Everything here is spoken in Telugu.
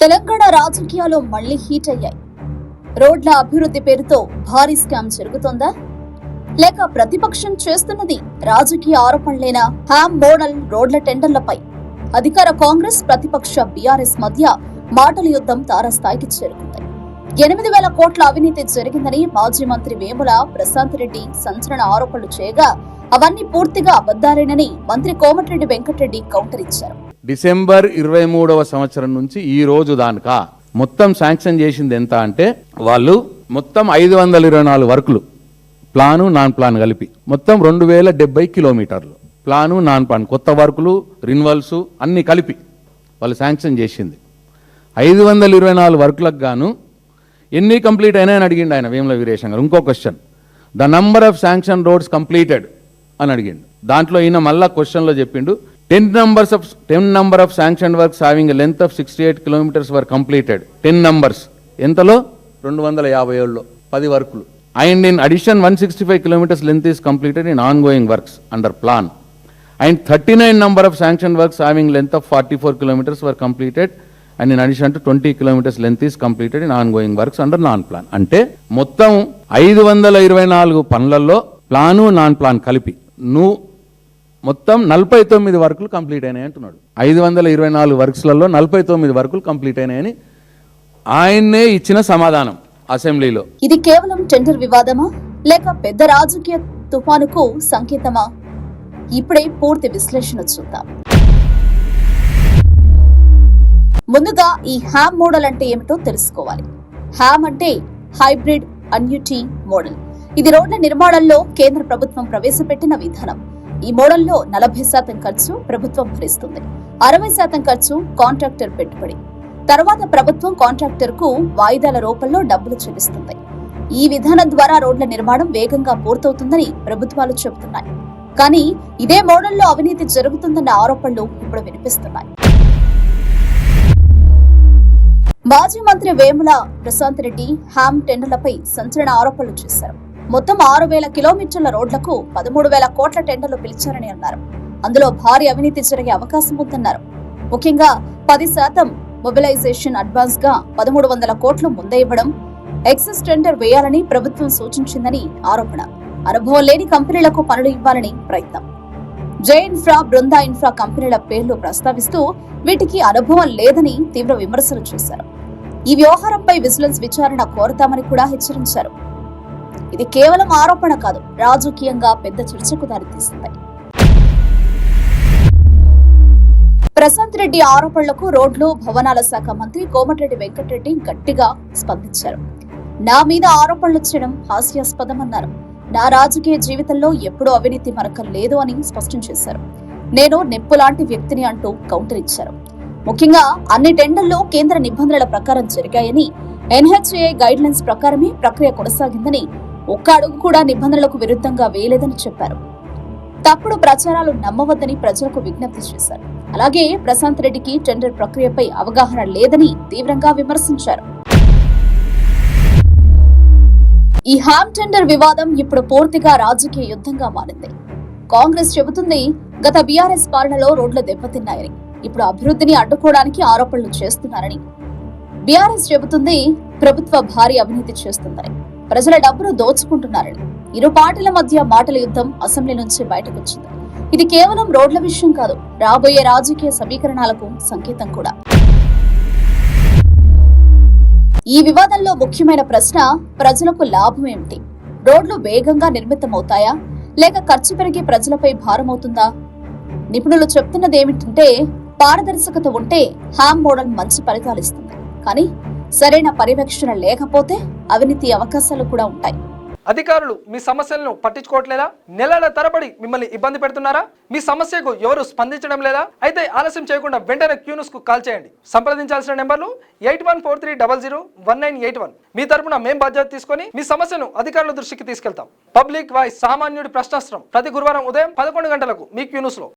తెలంగాణ రాజకీయాలు మళ్లీ హీట్ అయ్యాయి. రోడ్ల అభివృద్ధి పేరుతో భారీ స్కామ్ జరుగుతోందా, లేక ప్రతిపక్షం చేస్తున్నది రాజకీయ ఆరోపణలేనా? హ్యామ్ మోడల్ రోడ్ల టెండర్లపై అధికార కాంగ్రెస్, ప్రతిపక్ష బీఆర్ఎస్ మధ్య మాటల యుద్ధం తారస్థాయికి చేరుకుంది. 8,000 కోట్ల అవినీతి జరిగిందని మాజీ మంత్రి వేముల ప్రశాంత్ రెడ్డి సంచలన ఆరోపణలు చేయగా, అవన్నీ పూర్తిగా అబద్దాలేనని మంత్రి కోమటిరెడ్డి వెంకటరెడ్డి కౌంటర్ ఇచ్చారు. డిసెంబర్ 23వ సంవత్సరం నుంచి ఈ రోజు దాకా మొత్తం శాంక్షన్ చేసింది ఎంత అంటే, వాళ్ళు మొత్తం 524 వర్కులు, ప్లాను నాన్ ప్లాన్ కలిపి మొత్తం 2070 కిలోమీటర్లు, ప్లాను నాన్ ప్లాన్, కొత్త వర్కులు, రిన్వల్స్ అన్ని కలిపి వాళ్ళు శాంక్షన్ చేసింది. 524 వర్కులకు గాను ఎన్ని కంప్లీట్ అయినాయని అడిగిండు ఆయన వేముల వీరేశం గారు. ఇంకో question, the number of sanction roads completed అని అడిగిండు. దాంట్లో ఈయన మళ్ళా క్వశ్చన్లో చెప్పిండు 10 number of sanctioned works having a length of 68 kilometers were completed. 10 numbers ఎంతలో 257లో 10 వర్కులు. And in addition 165 kilometers length is completed in ongoing works under plan. And 39 number of sanctioned works having length of 44 kilometers were completed. And in addition to 20 kilometers length is completed in ongoing works under non-plan. అంటే మొత్తం 524 పనులలో ప్లాను నాన్ ప్లాన్ కలిపి మొత్తం 49 వర్కులు కంప్లీట్ అయినాయి అంటున్నాడు. 524 వర్క్స్లలో 49 వర్కులు కంప్లీట్ అయినాయని ఆయన్నే ఇచ్చిన సమాధానం అసెంబ్లీలో. ఇది కేవలం టెండర్ వివాదమా, లేక పెద్ద రాజకీయ తుఫానుకు సంకేతమా? ఇప్పుడే పూర్తి విశ్లేషణ చూద్దాం. ముందుగా ఈ హ్యామ్ మోడల్ అంటే ఏమిటో తెలుసుకోవాలి. హ్యామ్ అంటే హైబ్రిడ్ అన్యూటీ మోడల్. ఇది రోడ్ల నిర్మాణంలో కేంద్ర ప్రభుత్వం ప్రవేశపెట్టిన విధానం. ఈ మోడల్లో 40% ఖర్చు ప్రభుత్వం భరిస్తుంది, 60% ఖర్చు కాంట్రాక్టర్ పెట్టుబడి. తర్వాత ప్రభుత్వం కాంట్రాక్టర్ కు వాయిదాల రూపంలో డబ్బులు చెల్లిస్తుంది. ఈ విధానం ద్వారా రోడ్ల నిర్మాణం వేగంగా పూర్తవుతుందని ప్రభుత్వాలు చెబుతున్నాయి. కానీ ఇదే మోడల్లో అవినీతి జరుగుతుందన్న ఆరోపణలు ఇప్పుడు వినిపిస్తున్నాయి. మాజీ మంత్రి వేముల ప్రశాంత్ రెడ్డి హ్యామ్ టెండర్లపై సంచలన ఆరోపణలు చేశారు. మొత్తం 6,000 కిలోమీటర్ల రోడ్లకు 13,000 కోట్ల టెండర్లు పిలిచారని అన్నారు. అందులో భారీ అవినీతి జరిగే అవకాశం ఉందన్నారు. ముఖ్యంగా 10% మొబిలైజేషన్ అడ్వాన్స్ గా 1,300 కోట్లు ముందే ఇవ్వడం, ఎక్సెస్ టెండర్ వేయాలని ప్రభుత్వం సూచించిందని ఆరోపణ. అనుభవం లేని కంపెనీలకు పనులు ఇవ్వాలని ప్రయత్నం. జే ఇన్ఫ్రా, బృందా ఇన్ఫ్రా కంపెనీల పేర్లు ప్రస్తావిస్తూ వీటికి అనుభవం లేదని తీవ్ర విమర్శలు చేశారు. ఈ వ్యవహారంపై విజిలెన్స్ విచారణ కోరతామని కూడా హెచ్చరించారు. ఇది కేవలం ఆరోపణ కాదు, రాజకీయంగా పెద్ద చర్చకు దారితీసింది. ప్రశాంత్ రెడ్డి ఆరోపణలకు రోడ్లు, భవనాల శాఖ మంత్రి కోమటిరెడ్డి వెంకటరెడ్డి గట్టిగా స్పందించారు. నా మీద ఆరోపణలు చేయడం హాస్యాస్పదమన్నారు. నా రాజకీయ జీవితంలో ఎప్పుడూ అవినీతి మరకం లేదు అని స్పష్టం చేశారు. నేను నిప్పు లాంటి వ్యక్తిని అంటూ కౌంటర్ ఇచ్చారు. ముఖ్యంగా అన్ని టెండర్లు కేంద్ర నిబంధనల ప్రకారం జరిగాయని, ఎన్హెచ్ఏఐ గైడ్ లైన్స్ ప్రకారమే ప్రక్రియ కొనసాగిందని, ఒక్క అడుగు కూడా నిబంధనలకు విరుద్ధంగా వేయలేదని చెప్పారు. తప్పుడు ప్రచారాలు నమ్మవద్దని ప్రజలకు విజ్ఞప్తి చేశారు. అలాగే ప్రశాంత్ రెడ్డికి టెండర్ ప్రక్రియపై అవగాహన లేదని తీవ్రంగా విమర్శించారు. ఈ హ్యామ్ టెండర్ వివాదం ఇప్పుడు పూర్తిగా రాజకీయ యుద్ధంగా మారింది. కాంగ్రెస్ చెబుతుంది గత బీఆర్ఎస్ పాలనలో రోడ్లు దెబ్బతిన్నాయని, ఇప్పుడు అభివృద్ధిని అడ్డుకోవడానికి ఆరోపణలు చేస్తున్నారని. బీఆర్ఎస్ చెబుతుంది ప్రభుత్వ భారీ అవినీతి చేస్తుందని, ప్రజల డబ్బును దోచుకుంటున్నారని. ఇరు పార్టీల మధ్య మాటల యుద్ధం అసెంబ్లీ నుంచి బయటకొచ్చింది. ఇది కేవలం రోడ్ల విషయం కాదు, రాబోయే రాజకీయ సమీకరణాలకు సంకేతం కూడా. ఈ వివాదంలో ముఖ్యమైన ప్రశ్న, ప్రజలకు లాభం ఏమిటి? రోడ్లు వేగంగా నిర్మితమవుతాయా, లేక ఖర్చు పెరిగి ప్రజలపై భారమవుతుందా? నిపుణులు చెప్తున్నది ఏమిటంటే, పారదర్శకత ఉంటే హ్యామ్ మోడల్ మంచి ఫలితాలు ఇస్తుంది. కానీ సరైన పర్యవేక్షణ లేకపోతే అవినీతి అవకాశాలు కూడా ఉంటాయి. అధికారులు మీ సమస్యలను పట్టించుకోవట్లేదా? నెలల తరబడి మిమ్మల్ని ఇబ్బంది పెడుతున్నారా? మీ సమస్యకు ఎవరు స్పందించడం లేదా? అయితే ఆలస్యం చేయకుండా వెంటనే క్యూన్యూస్ కు కాల్ చేయండి. సంప్రదించాల్సిన నెంబర్లు 8143001981. మీ తరపున మేం బాధ్యత తీసుకొని మీ సమస్యను అధికారుల దృష్టికి తీసుకెళ్తాం. పబ్లిక్ వాయిస్, సామాన్యుడి ప్రశ్నాస్త్రం, ప్రతి గురువారం ఉదయం 11 గంటలకు మీ క్యూన్యూస్ లో.